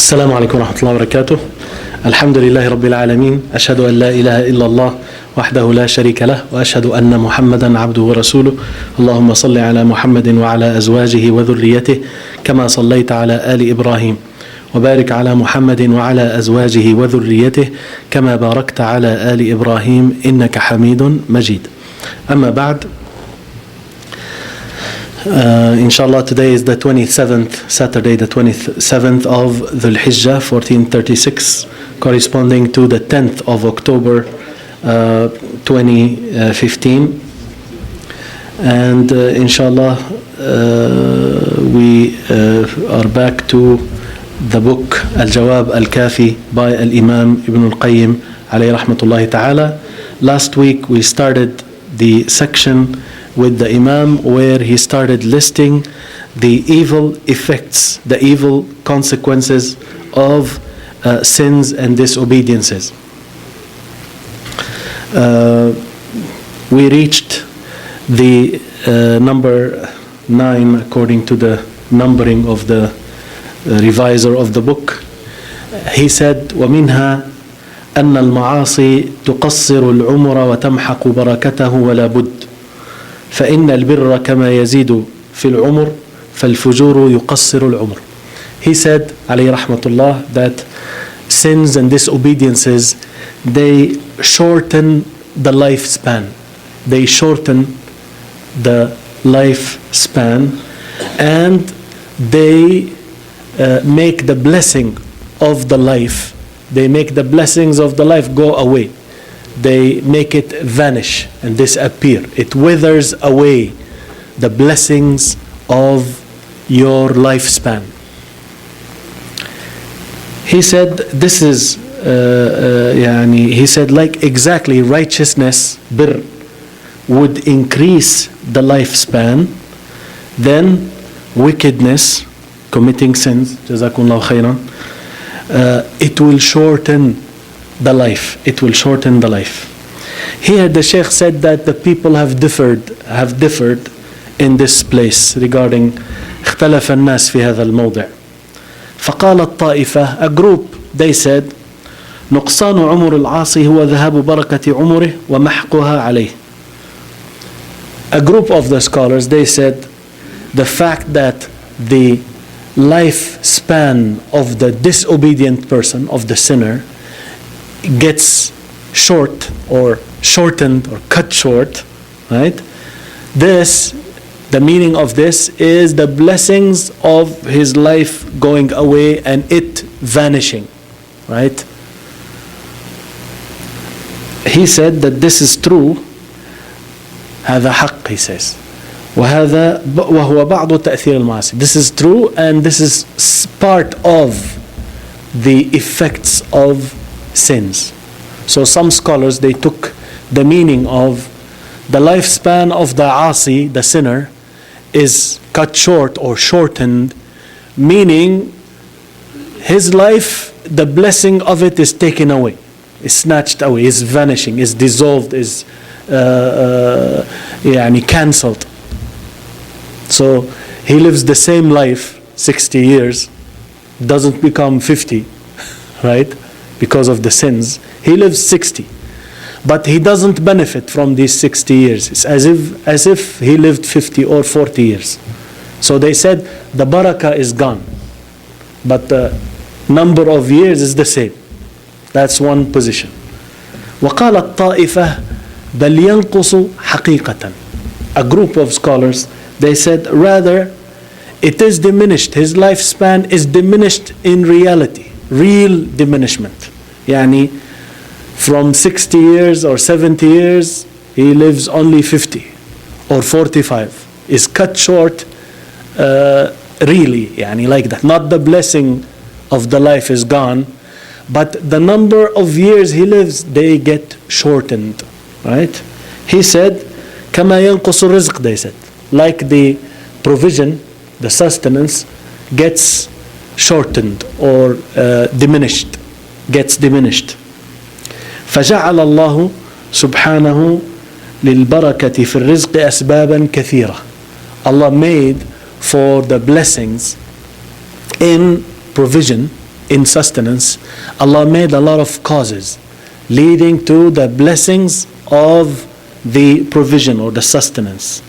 السلام عليكم ورحمة الله وبركاته. الحمد لله رب العالمين، أشهد أن لا إله إلا الله وحده لا شريك له، وأشهد أن محمدا عبده ورسوله. اللهم صل على محمد وعلى أزواجه وذريته كما صليت على آل إبراهيم، وبارك على محمد وعلى أزواجه وذريته كما باركت على آل إبراهيم إنك حميد مجيد. أما بعد, inshallah, today is the 27th Saturday, the 27th of Dhul Hijjah 1436, corresponding to the 10th of October 2015. And inshallah, we are back to the book Al-Jawab, al-Kafi by al-Imam Ibn al-Qayyim alayhi rahmatullahi ta'ala. Last week we started the section with the Imam where he started listing the evil effects, the evil consequences of sins and disobediences. We reached the number 9 according to the numbering of the reviser of the book. He said, وَمِنْهَا أَنَّ الْمَعَاصِي تُقَصِّرُ الْعُمُرَ وَتَمْحَقُ بَرَكَتَهُ وَلَا بُدْ فإن البر كما يزيد في العمر فالفجور يقصر العمر. He said, عليه رحمة الله, that sins and disobediences, they shorten the lifespan. They shorten the lifespan, and they make the blessing of the life, they make the blessings of the life go away. They make it vanish and disappear. It withers away the blessings of your lifespan. He said this is he said, like exactly righteousness, bir, would increase the lifespan, then wickedness, committing sins, jazakumullahu khairan, it will shorten the life. It will shorten the life. Here the Shaykh said that the people have differed in this place regarding اختلف الناس في هذا الموضع. فقال الطائفة, a group, they said, نقصان عمر العاصي هو ذهاب بركة عمره ومحقها عليه. A group of the scholars, they said, the fact that the lifespan of the disobedient person, of the sinner, gets short or shortened or cut short, right? This, the meaning of this is the blessings of his life going away and it vanishing, right? He said that this is true. هذا حق, he says. وهذا وهو بعض تأثير المعاصي. This is true, and this is part of the effects of sins. So some scholars, they took the meaning of the lifespan of the asi, the sinner, is cut short or shortened, meaning his life, the blessing of it is taken away, is snatched away, is vanishing, is dissolved, is cancelled. So he lives the same life 60 years, doesn't become 50, right? Because of the sins. He lives 60, but he doesn't benefit from these 60 years. It's as if he lived 50 or 40 years. So they said the barakah is gone, but the number of years is the same. That's one position. وقال الطائفة بل ينقص حقيقة. A group of scholars, they said rather it is diminished. His lifespan is diminished in reality. Real diminishment. Yani from 60 years or 70 years, he lives only 50 or 45. Is cut short really, like that. Not the blessing of the life is gone, but the number of years he lives, they get shortened, right? He said, كما ينقص الرزق, they said. Like the provision, the sustenance gets shortened or diminished, gets diminished. فجعل الله سبحانه للبركة في الرزق أسبابا كثيرة. Allah made for the blessings in provision, in sustenance, Allah made a lot of causes leading to the blessings of the provision or the sustenance.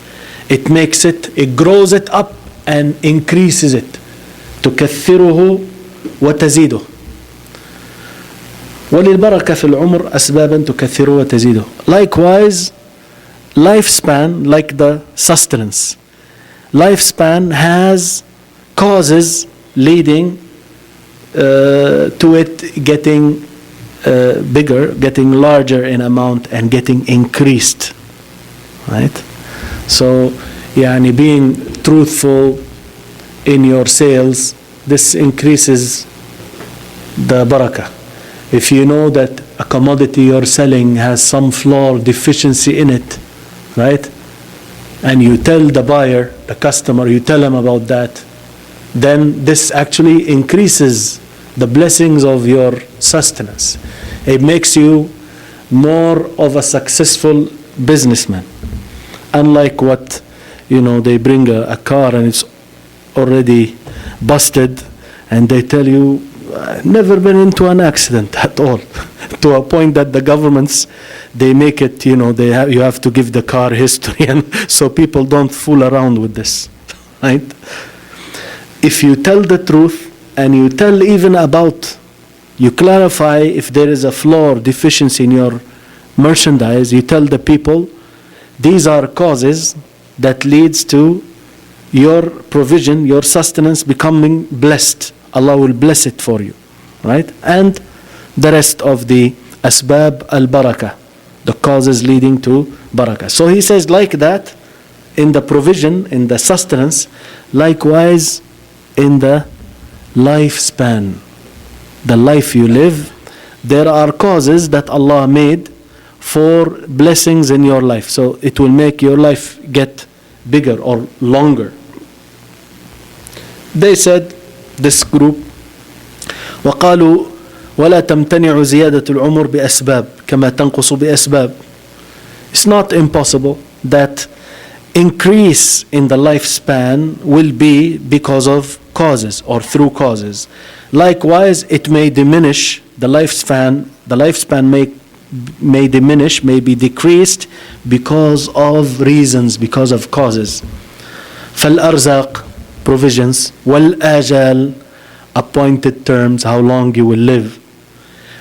It makes it, it grows it up and increases it. تكثره وتزيده. وللبركة في العمر أسبابا تكثره وتزيده. Likewise, lifespan, like the sustenance, lifespan has causes leading to it getting bigger, getting larger in amount and getting increased, right? So يعني being truthful in your sales, this increases the barakah. If you know that a commodity you're selling has some flaw or deficiency in it, right? And you tell the buyer, the customer, you tell him about that, then this actually increases the blessings of your sustenance. It makes you more of a successful businessman. Unlike what, they bring a car and it's already busted and they tell you, never been into an accident at all. To a point that the governments, they make it, you have to give the car history, and so people don't fool around with this, right? If you tell the truth and you tell even about, you clarify if there is a flaw or deficiency in your merchandise, you tell the people, these are causes that leads to your provision, your sustenance becoming blessed. Allah will bless it for you, right? And the rest of the asbab al-barakah, the causes leading to barakah. So he says like that in the provision, in the sustenance, likewise in the lifespan, the life you live, there are causes that Allah made for blessings in your life. So it will make your life get bigger or longer. They said, this group, وقالوا ولا تمتنع زيادة العمر بأسباب كما تنقص بأسباب. It's not impossible that increase in the lifespan will be because of causes or through causes. Likewise, it may diminish the lifespan. The lifespan may diminish, may be decreased because of reasons, because of causes. فالأرزاق, provisions, والآجال, appointed terms, how long you will live.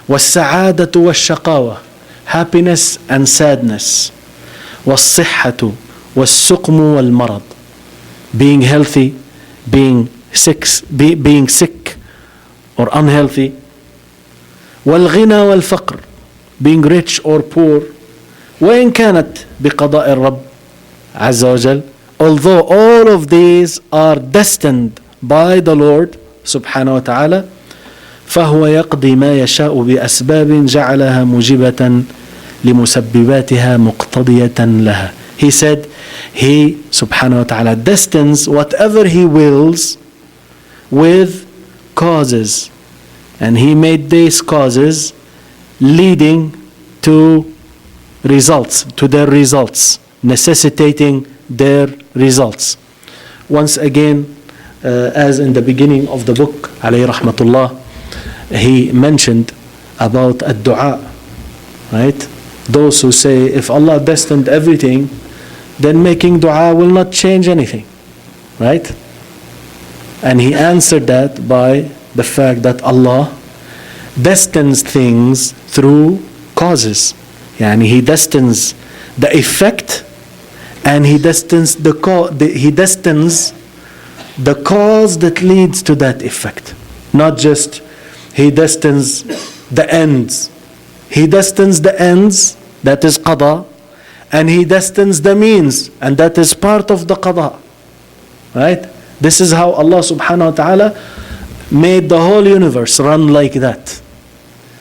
والسعادة والشقاوة, happiness and sadness. والصحة والسقم والمرض, being healthy, being sick or unhealthy. والغنى والفقر, being rich or poor. وإن كانت بقضاء الرب عز وجل, although all of these are destined by the Lord subhanahu wa ta'ala, فهو يقضي ما يشاء بأسباب جعلها موجبة لمسبباتها مقتضية لها. He said, he subhanahu wa ta'ala destines whatever he wills with causes, and he made these causes leading to results, to their results, necessitating their results. Once again, as in the beginning of the book, alayhi rahmatullah, he mentioned about الدواء, right? Those who say if Allah destined everything, then making dua will not change anything, right? And he answered that by the fact that Allah destines things through causes. Yani he destines the effect and he destines the cause that leads to that effect. Not just he destines the ends. He destines the ends, that is qada, and he destines the means, and that is part of the qada. Right? This is how Allah subhanahu wa ta'ala made the whole universe run like that.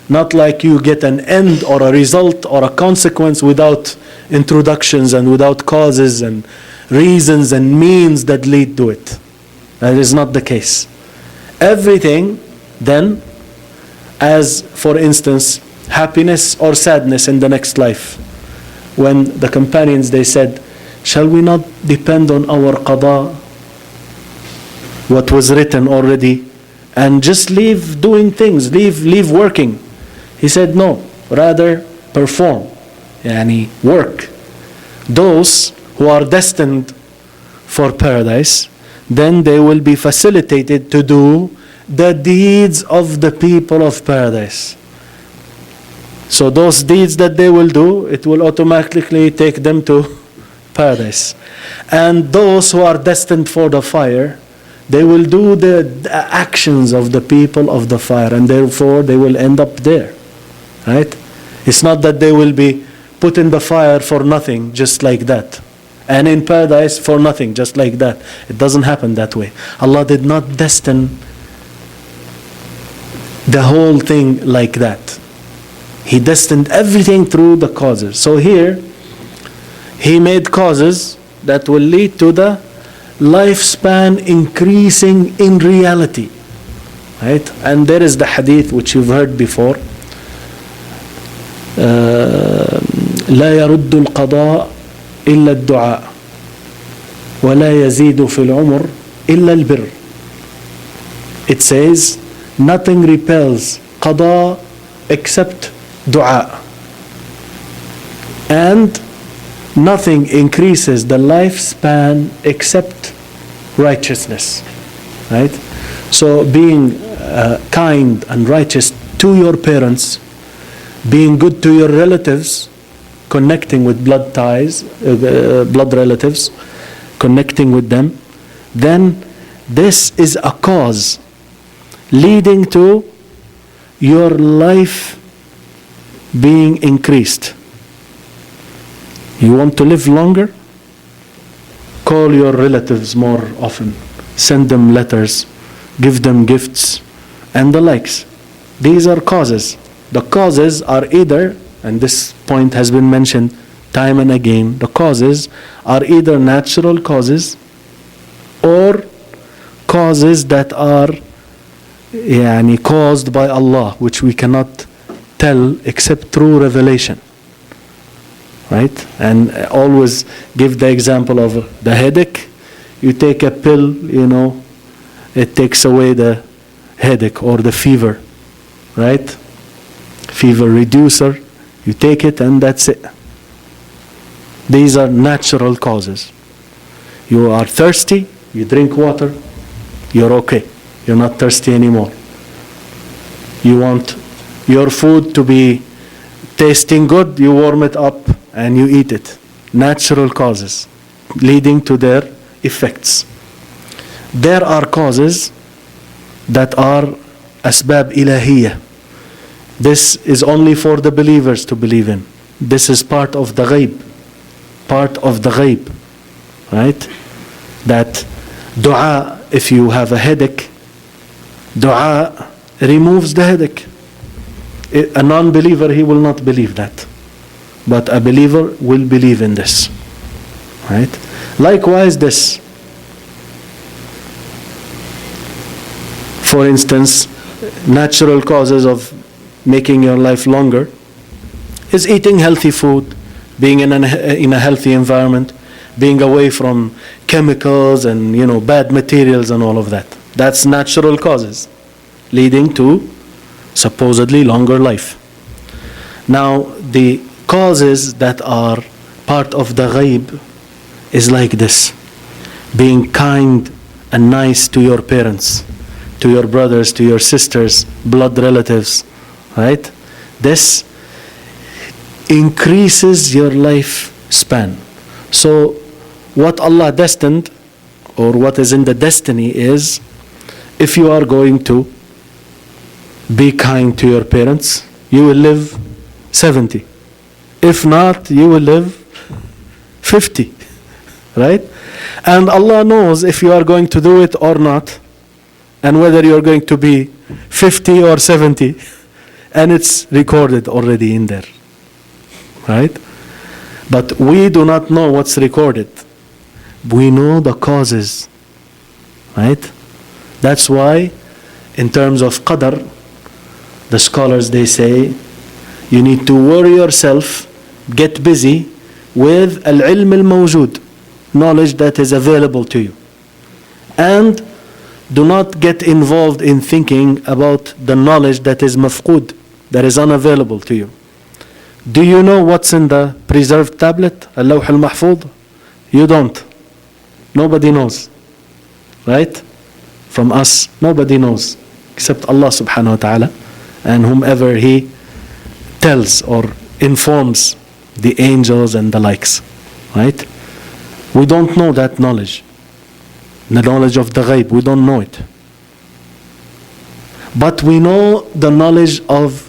Not like you get an end or a result or a consequence without introductions and without causes and reasons and means that lead to it. That is not the case. Everything then, as for instance, happiness or sadness in the next life. When the companions, they said, shall we not depend on our qada, what was written already, and just leave doing things, leave working. He said no, rather perform, yani work. Those who are destined for paradise, then they will be facilitated to do the deeds of the people of paradise. So those deeds that they will do, it will automatically take them to paradise. And those who are destined for the fire, they will do the actions of the people of the fire, and therefore they will end up there. Right? It's not that they will be put in the fire for nothing, just like that, and in paradise for nothing, just like that. It doesn't happen that way. Allah did not destine the whole thing like that. He destined everything through the causes. So here, He made causes that will lead to the lifespan increasing in reality. Right? And there is the hadith which you've heard before. لا يرد القضاء إلا الدعاء ولا يزيد في العمر إلا البر. It says, nothing repels qada except dua, and nothing increases the lifespan except righteousness. Right? So being kind and righteous to your parents, being good to your relatives, connecting with blood ties, blood relatives, connecting with them, then this is a cause leading to your life being increased. You want to live longer? Call your relatives more often. Send them letters, give them gifts, and the likes. These are causes. The causes are either, and this point has been mentioned time and again, the causes are either natural causes or causes that are caused by Allah, which we cannot tell except through revelation. Right? And always give the example of the headache. You take a pill, it takes away the headache or the fever. Right? Fever reducer. You take it and that's it. These are natural causes. You are thirsty, you drink water, you're okay. You're not thirsty anymore. You want your food to be tasting good, you warm it up and you eat it. Natural causes leading to their effects. There are causes that are asbab ilahiyah. This is only for the believers to believe in. This is part of the ghaib. Part of the ghaib. Right? That dua, if you have a headache, dua removes the headache. A non-believer, he will not believe that. But a believer will believe in this. Right? Likewise this. For instance, natural causes of making your life longer is eating healthy food, being in a healthy environment, being away from chemicals and bad materials and all of that. That's natural causes leading to supposedly longer life. Now the causes that are part of the ghaib is like this: being kind and nice to your parents, to your brothers, to your sisters, blood relatives. Right? This increases your lifespan. So what Allah destined, or what is in the destiny, is if you are going to be kind to your parents, you will live 70. If not, you will live 50. Right? And Allah knows if you are going to do it or not, and whether you are going to be 50 or 70. And it's recorded already in there. Right? But we do not know what's recorded. We know the causes. Right? That's why, in terms of qadr, the scholars, they say, you need to worry yourself, get busy with al-ilm al-mawjood, knowledge that is available to you. And do not get involved in thinking about the knowledge that is mafqud, that is unavailable to you. Do you know what's in the preserved tablet, al-Lawh al-Mahfuz? You don't. Nobody knows. Right? From us, nobody knows except Allah subhanahu wa ta'ala and whomever He tells or informs the angels and the likes. Right? We don't know that knowledge. The knowledge of the ghaib, we don't know it. But we know the knowledge of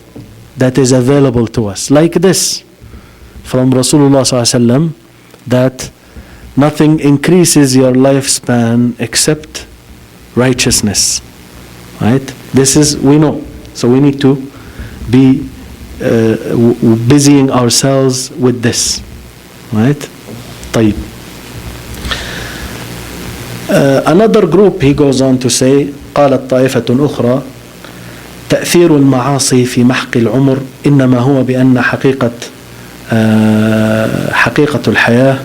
that is available to us. Like this, from Rasulullah sallallahu alaihi wasallam, that nothing increases your lifespan except righteousness. Right? This is, we know. So we need to be busying ourselves with this. Right? طيب. Another group, he goes on to say, قالت طائفة أخرى تأثير المعاصي في محق العمر إنما هو بأن حقيقة الحياة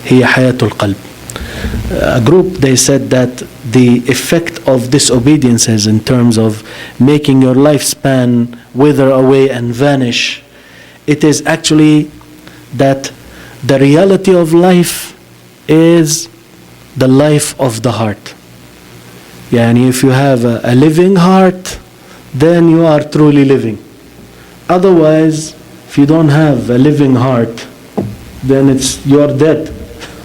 هي حياة القلب. A group, they said that the effect of disobediences in terms of making your lifespan wither away and vanish, it is actually that the reality of life is the life of the heart. Yani if you have a living heart, then you are truly living. Otherwise, if you don't have a living heart, then you are dead,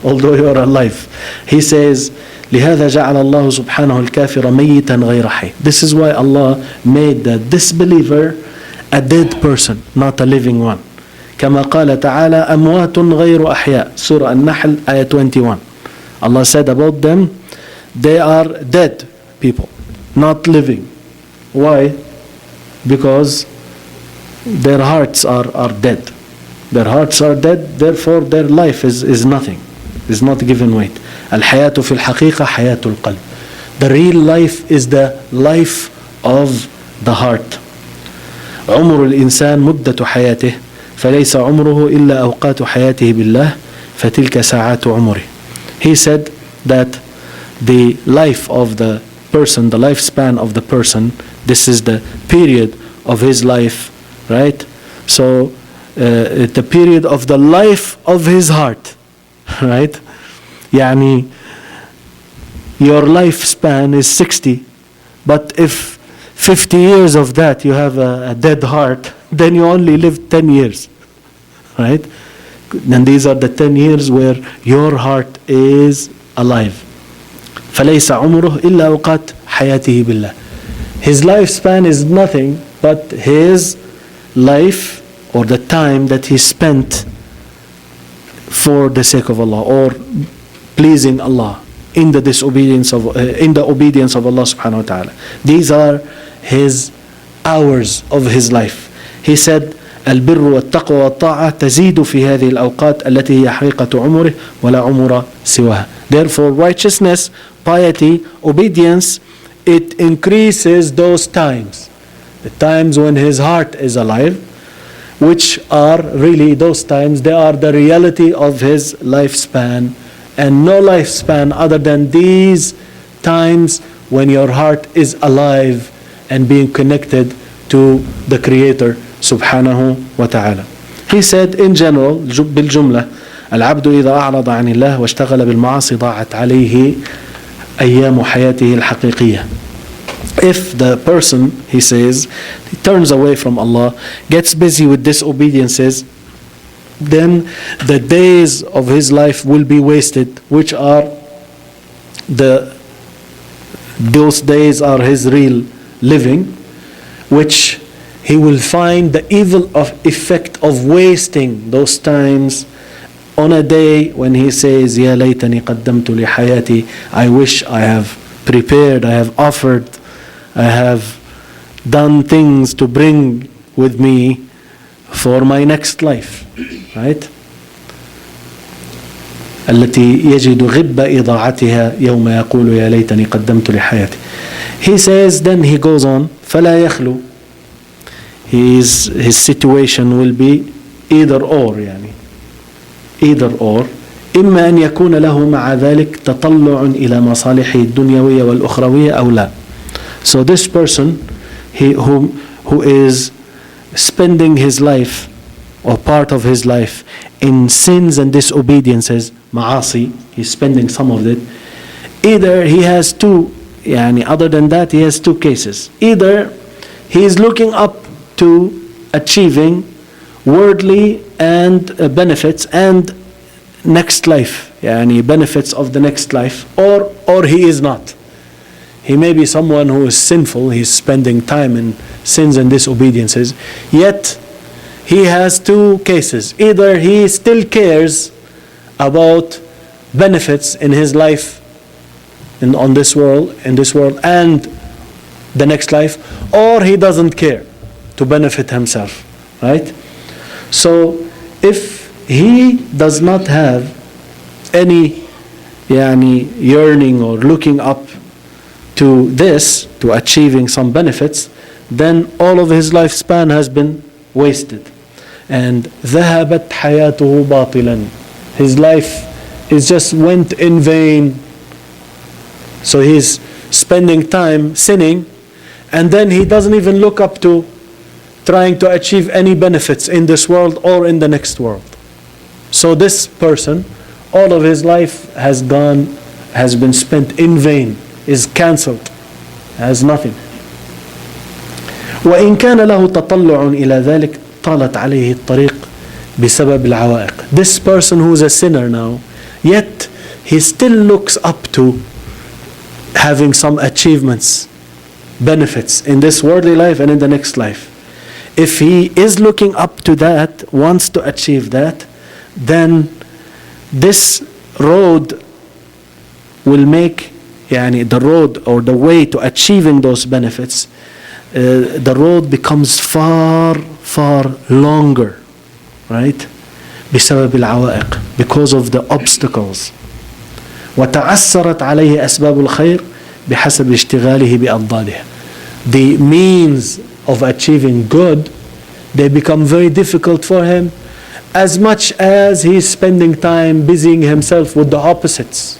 although you are alive. He says, لهذا جعل الله سبحانه الكافر ميتا غير حي. This is why Allah made the disbeliever a dead person, not a living one. كما قال تعالى أموات غير أحياء. Surah An-Nahl, ayah 21. Allah said about them, they are dead people, not living. Why? Because their hearts are dead. Their hearts are dead, therefore their life is nothing, is not given weight. Al-hayatu fil haqiqa hayatul qalb. The real life is the life of the heart. عمر الإنسان مدة حياته فليس عمره إلا أوقات حياته بالله فتلك ساعات عمره. He said that the life of the person, the lifespan of the person, this is the period of his life, right? So the period of the life of his heart, right? يعني your lifespan is 60, but if 50 years of that you have a dead heart, then you only live 10 years, right? And these are the 10 years where your heart is alive. فليس عمره إلا أوقات حياته بالله. His lifespan is nothing but his life or the time that he spent for the sake of Allah or pleasing Allah in the obedience of Allah subhanahu wa ta'ala. These are his hours of his life. He said, البر والتقوى والطاعة تزيد في هذه الأوقات التي هي حقيقة عمره ولا عمر سواها. Therefore, righteousness, piety, obedience, it increases those times. The times when his heart is alive, which are really those times, they are the reality of his lifespan. And no lifespan other than these times when your heart is alive and being connected to the Creator subhanahu wa ta'ala. He said in general, بالجملة, العبد إذا أعرض عن الله واشتغل بالمعاصي ضاعت عليه أيام حياته الحقيقية. If the person, he says, he turns away from Allah, gets busy with disobediences, then the days of his life will be wasted, which are those days are his real living, which he will find the evil effect of wasting those times on a day when he says, يا ليتني قدمت لحياتي, I wish I have prepared, I have offered, I have done things to bring with me for my next life, right? التي يجد غب إضاعتها يوم يقول يا ليتني قدمت لحياتي. He says, then he goes on, فلا يخلو. His situation will be either or, يعني. Either or. إما أن يكون له مع ذلك تطلع إلى مصالحه الدنيوية والأخروية أو لا. So this person who is spending his life or part of his life in sins and disobediences, ma'asi, he's spending some of it. Either he has two, other than that he has two cases. Either he is looking up to achieving worldly and benefits and next life, benefits of the next life, or he is not. He may be someone who is sinful, he's spending time in sins and disobediences, yet he has two cases. Either he still cares about benefits in his life in this world and the next life, or he doesn't care to benefit himself, right? So if he does not have any yearning or looking up to this, to achieving some benefits, then all of his lifespan has been wasted. And ذهبت حياته باطلا. His life is just went in vain. So he's spending time sinning, and then he doesn't even look up to trying to achieve any benefits in this world or in the next world. So this person, all of his life has been spent in vain, is cancelled, has nothing. وإن كان له تطلع إلى ذلك طالت عليه الطريق بسبب العوائق. This person who is a sinner now, yet he still looks up to having some achievements, benefits in this worldly life and in the next life. If he is looking up to that, wants to achieve that, then this road will make the road or the way to achieving those benefits, the road becomes far longer, right? بسبب العوائق, because of the obstacles. وتعسرت عليه أسباب الخير بحسب اشتغاله بأضدادها. The means of achieving good, they become very difficult for him, as much as he's spending time busying himself with the opposites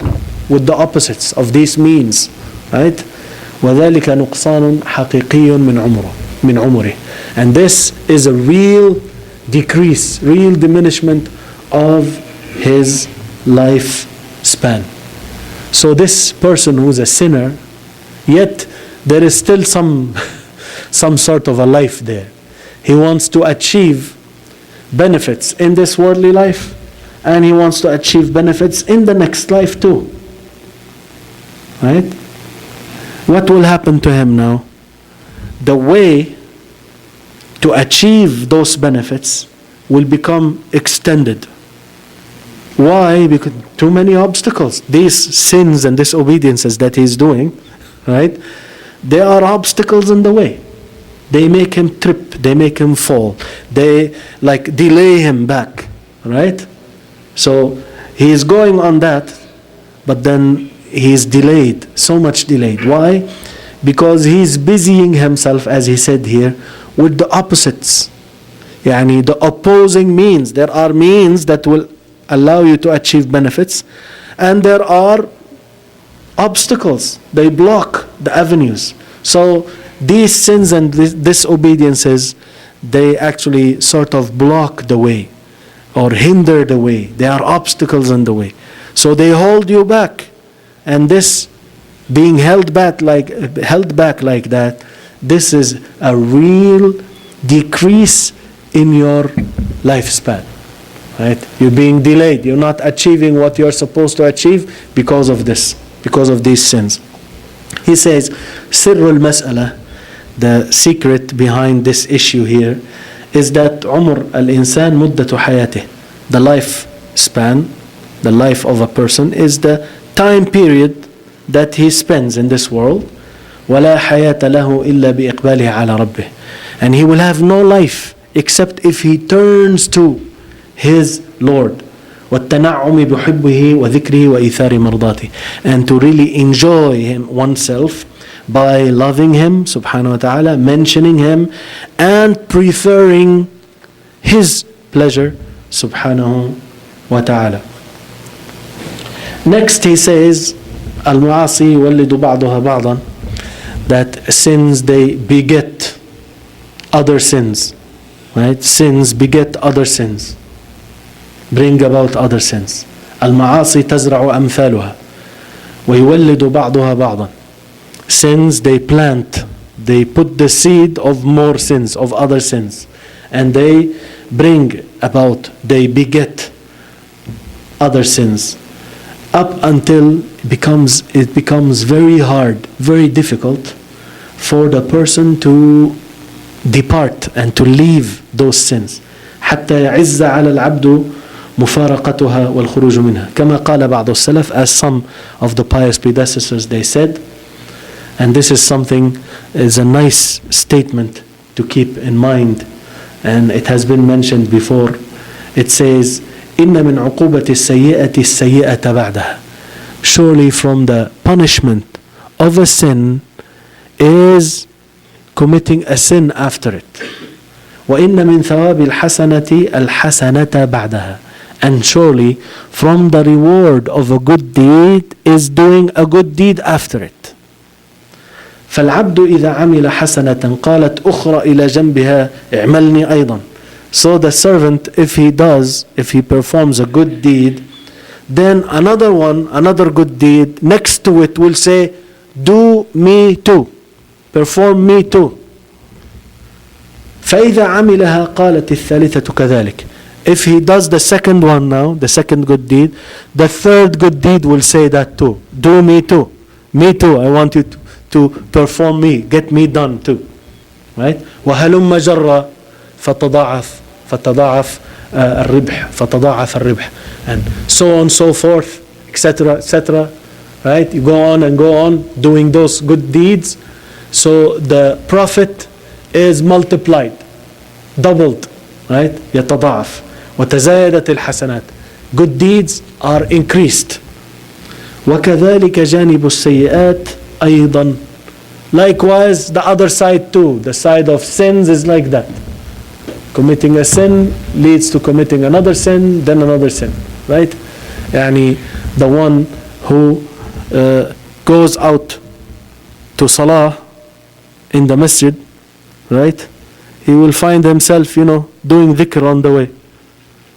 of these means, right? وذلك نقصان حقيقي من عمره. And this is a real decrease, real diminishment of his lifespan. So this person who's a sinner, yet there is still some sort of a life there. He wants to achieve benefits in this worldly life, and he wants to achieve benefits in the next life too. Right? What will happen to him now? The way to achieve those benefits will become extended. Why? Because too many obstacles. These sins and disobediences that he's doing, right? There are obstacles in the way. They make him trip, they make him fall, they delay him back, right? So he is going on that, but then he is delayed, so much delayed. Why? Because he is busying himself, as he said here, with the opposites. The opposing means. There are means that will allow you to achieve benefits, and there are obstacles. They block the avenues. So these sins and disobediences, they actually sort of block the way or hinder the way. They are obstacles in the way. So they hold you back. And this being held back like that, this is a real decrease in your lifespan. Right? You're being delayed. You're not achieving what you're supposed to achieve because of this, because of these sins. He says, سر المسألة, the secret behind this issue here, is that عمر الإنسان مدة حياته. The lifespan, the life of a person, is the time period that he spends in this world. ولا حياة له إلا بإقباله على ربه. And he will have no life except if he turns to his Lord. والتنعم بحبه وذكره وإيثار مرضاته. And to really enjoy him oneself by loving him, subhanahu wa ta'ala, mentioning him, and preferring his pleasure, subhanahu wa ta'ala. Next he says, المعاصي يولد بعضها بعضا, that sins they beget other sins, right? Sins beget other sins, bring about other sins. المعاصي تزرع أمثالها ويولد بعضها بعضا. Sins they plant, they put the seed of more sins, of other sins, and they bring about, they beget other sins, up until it becomes very hard, very difficult for the person to depart and to leave those sins. حتى يعز على العبد مفارقتها والخروج منها. كما قال بعض السلف, as some of the pious predecessors they said, and this is something, is a nice statement to keep in mind, and it has been mentioned before. It says, إن من عقوبة السيئة السيئة بعدها. Surely from the punishment of a sin is committing a sin after it. وإن من ثواب الحسنة الحسنة بعدها. And surely from the reward of a good deed is doing a good deed after it. فالعبد إذا عمل حسنة قالت أخرى إلى جنبها اعملني أيضا. So the servant, if he performs a good deed, then another good deed next to it will say, do me too, perform me too. فإذا عملها قالت الثالثة كذلك. If he does the second one now, the second good deed, the third good deed will say that too. Do me too. Me too. I want you to perform me. Get me done too. Right? وهلم جرى فتضاعف الربح فتضاعف الربح, and so on, so forth, etc., etc. Right? You go on and go on doing those good deeds, so the profit is multiplied, doubled. Right? يتضاعف. وتزايدت الحسنات. Good deeds are increased. وكذلك جانب السيئات أيضا. Likewise, the other side too, the side of sins is like that. Committing a sin leads to committing another sin, then another sin, right? يعني the one who goes out to salah in the masjid, right? He will find himself, doing dhikr on the way.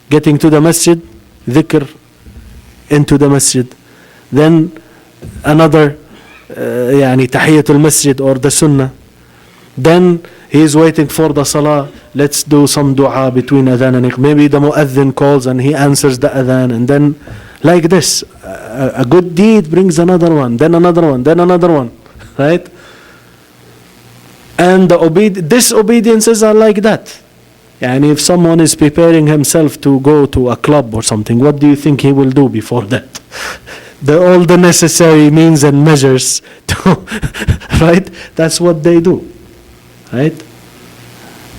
Getting to the masjid, dhikr into the masjid. Then another tahiyatul masjid or the sunnah. Then he is waiting for the salah. Let's do some dua between adhan and iqamah. Maybe the muaddin calls and he answers the adhan, and then like this, a good deed brings another one, then another one, then another one, right? And the disobediences are like that. And if someone is preparing himself to go to a club or something, what do you think he will do before that? All the necessary means and measures to, right? That's what they do, right?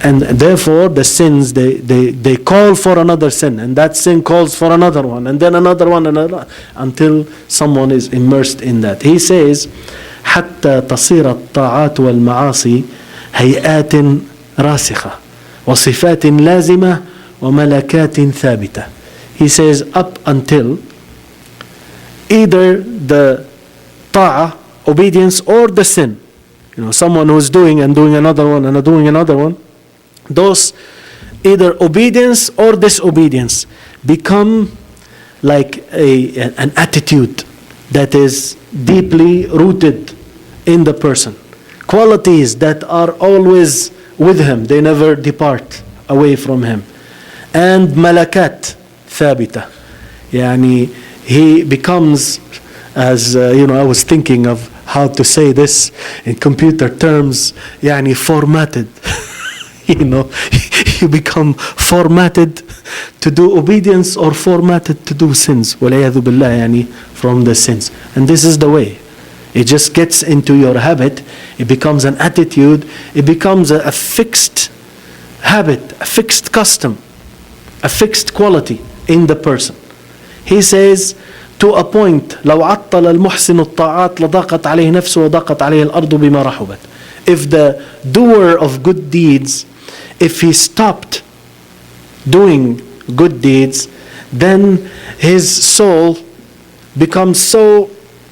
And therefore the sins, they call for another sin, and that sin calls for another one, and then another one, until someone is immersed in that. He says, حتى تصير الطاعات والمعاصي هيئات راسخة وصفات لازمة وملكات ثابتة. He says up until either the ta'a, obedience, or the sin. Someone who's doing and doing another one and doing another one, those either obedience or disobedience become like an attitude that is deeply rooted in the person. Qualities that are always with him, they never depart away from him. And malakat thabita. He becomes, as I was thinking of how to say this in computer terms, formatted. You become formatted to do obedience or formatted to do sins. وَالْعِيَاذُ بِاللَّهِ, from the sins. And this is the way. It just gets into your habit. It becomes an attitude. It becomes a fixed habit, a fixed custom, a fixed quality in the person. He says, to a point, لو عطل المحسن الطاعات لضاقت عليه نفسه وضاقت عليه الأرض بما رحبت. If the doer of good deeds, if he stopped doing good deeds, then his soul, becomes so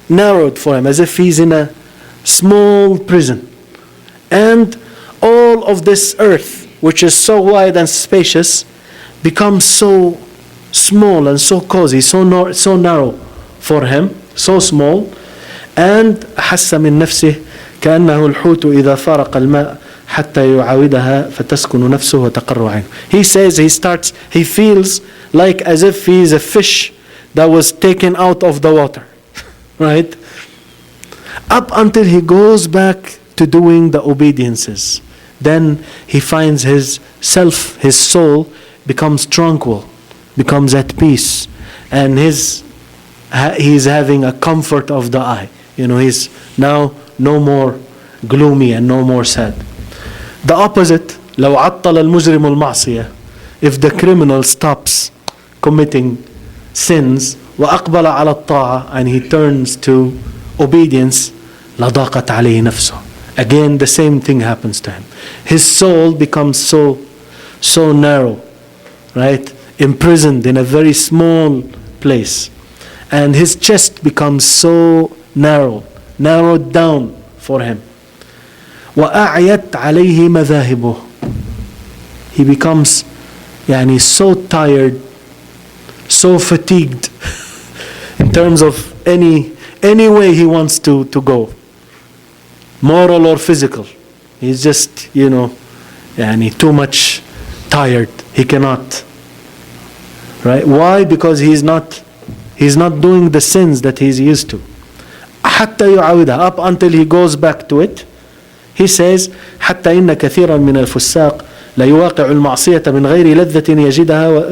narrowed for him, as if he's in a small prison. And all of this earth, which is so wide and spacious, becomes so small and so cozy, so narrow for him, so small. And حس من نفسه كأنه الحوت إذا فارق الماء حتى يعاودها فتسكن نفسه وتقر عينه. He says he feels like as if he is a fish that was taken out of the water, right? Up until he goes back to doing the obediences. Then he finds his soul becomes tranquil, becomes at peace, and he's having a comfort of the eye. He's now no more gloomy and no more sad. The opposite, لو عطل المجرم المعصية, if the criminal stops committing sins وأقبل على الطاعة, and he turns to obedience, لضاقت عليه نفسه. Again, the same thing happens to him. His soul becomes so narrow, right? Imprisoned in a very small place. And his chest becomes so narrowed down for him. وأعيت عليه مذاهبه. He becomes so tired, so fatigued in terms of any way he wants to go, moral or physical. He's just too much tired. He cannot, right? Why? Because he's not doing the sins that he's used to. حتى يعودها, up until he goes back to it. He says حتى إن كثيرا من الفساق لا يواقع المعصية من غير لذة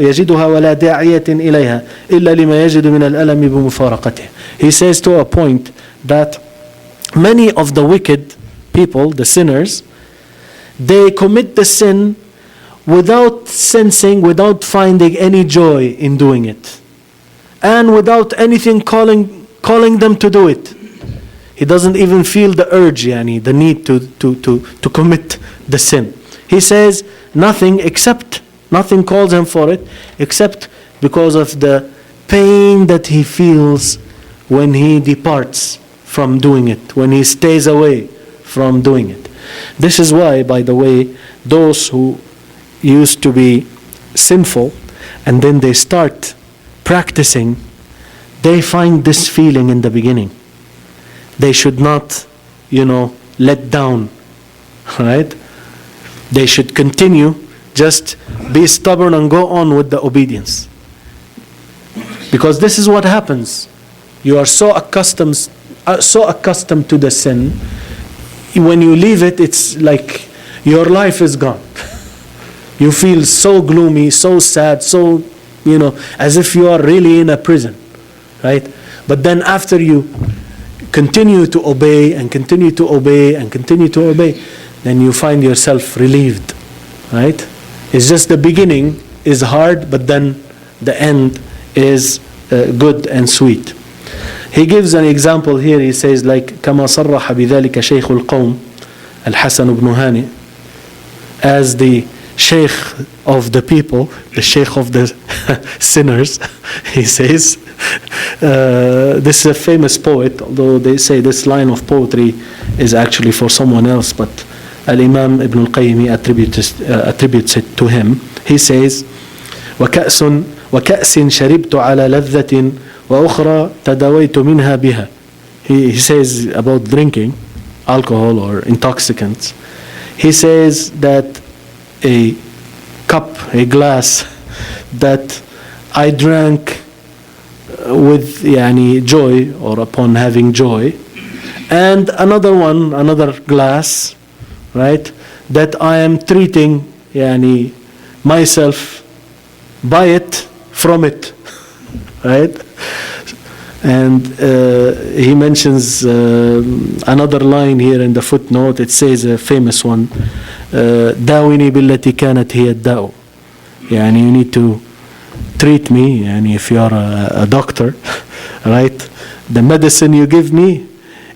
يجدها ولا داعية إليها إلا لما يجد من الألم بمفارقته. He says to a point that many of the wicked people, the sinners, they commit the sin without sensing, without finding any joy in doing it, and without anything calling them to do it. He doesn't even feel the urge, the need to commit the sin. He says nothing calls him for it, except because of the pain that he feels when he departs from doing it, when he stays away from doing it. This is why, by the way, those who used to be sinful and then they start practicing, they find this feeling in the beginning. They should not, let down, right? They should continue, just be stubborn and go on with the obedience. Because this is what happens. You are so accustomed to the sin. When you leave it, it's like your life is gone. You feel so gloomy, so sad, so, as if you are really in a prison, right? But then after you continue to obey and continue to obey and continue to obey, then you find yourself relieved, right? It's just the beginning is hard, but then the end is good and sweet. He gives an example here. He says, like, كما صرح بذلك شيخ القوم الحسن بن هاني, as the sheikh of the people, the sheikh of the sinners, he says, this is a famous poet, although they say this line of poetry is actually for someone else, but Al-Imam Ibn al-Qayyim attributes it to him. He says, وكأس شربت على لذة وأخرى تداويت منها بها. He says about drinking alcohol or intoxicants. He says that a glass that I drank with joy, or upon having joy, and another glass, right, that I am treating myself by it, from it, right? And he mentions another line here in the footnote. It says a famous one, داويني بالتي كانت هي الداء. You need to treat me, if you are a doctor, right? The medicine you give me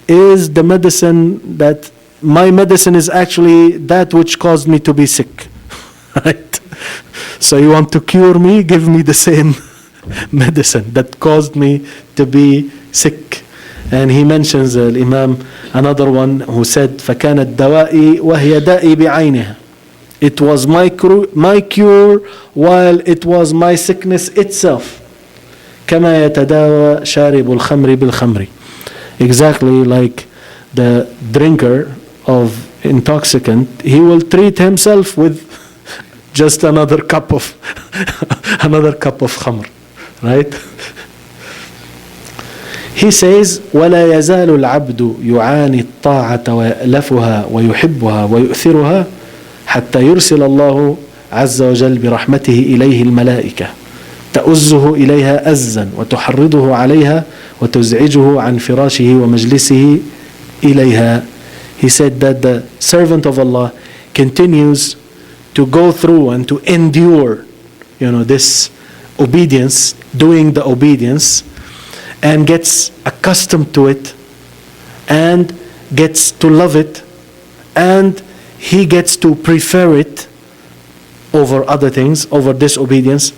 is the medicine that, my medicine is actually that which caused me to be sick, right? So you want to cure me, give me the same medicine that caused me to be sick. And he mentions Imam another one who said فكانت دوائي وهي دائي بعينها. It was my cure while it was my sickness itself. كما يتداوى شارب الخمر بالخمر. Exactly like the drinker of intoxicant, he will treat himself with just another cup of khamr, right? He says ولا يزال العبد يعاني الطاعة ويألفها ويحبها ويؤثرها حتى يرسل الله عز وجل برحمته إليه الملائكة تؤزه إليها أزا وتحرضه عليها وتزعجه عن فراشه ومجلسه إليها. He said that the servant of Allah continues to go through and to endure, this obedience, doing the obedience, and gets accustomed to it, and gets to love it, and he gets to prefer it over other things, over disobedience,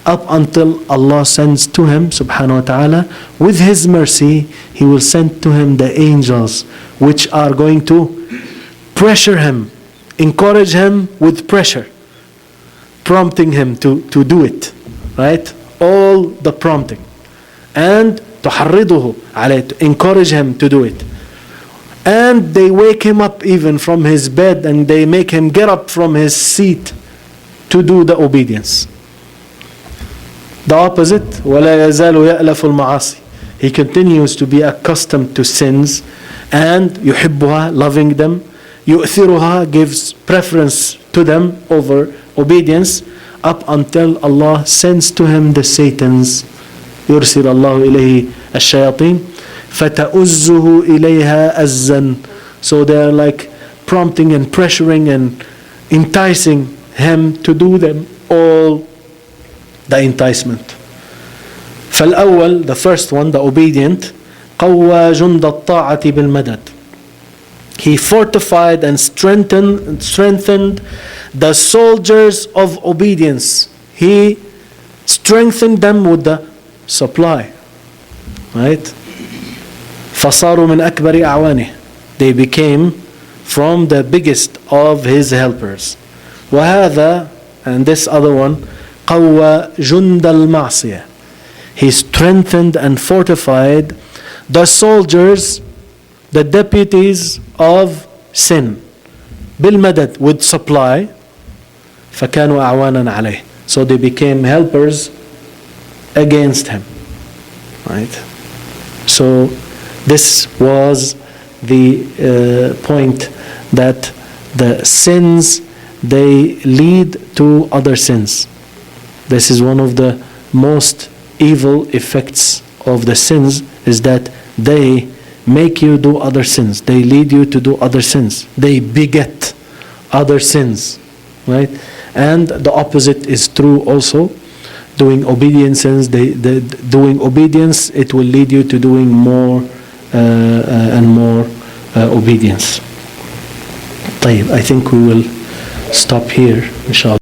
up until Allah sends to him, subhanahu wa ta'ala, with His mercy, He will send to him the angels, which are going to pressure him, encourage him with pressure, prompting him to do it, right? All the prompting. And تحرضه عليه, to encourage him to do it. And they wake him up even from his bed, and they make him get up from his seat to do the obedience. The opposite, ولا يزال يألف المعاصي. He continues to be accustomed to sins, and يحبها, loving them, يؤثرها, gives preference to them over obedience, up until Allah sends to him the Satans. يرسل الله إليه الشياطين فتؤزه إليها أزا. So they are like prompting and pressuring and enticing him to do them all, the enticement. فالأول, the first one, the obedient, قوى جند الطاعة بالمدد. He fortified and strengthened the soldiers of obedience. He strengthened them with the supply, right? فصاروا من أكبر أعوانه. They became from the biggest of his helpers. وهذا, and this other one, قوى جند المعصية. He strengthened and fortified the soldiers, the deputies of sin, بالمدد, with supply. فكانوا أعوانا عليه. So they became helpers against him, right? So this was the point, that the sins, they lead to other sins. This is one of the most evil effects of the sins, is that they make you do other sins. They lead you to do other sins. They beget other sins, right? And the opposite is true also. Doing obediences, doing obedience, it will lead you to doing more and more obedience. طيب, I think we will stop here, inshallah.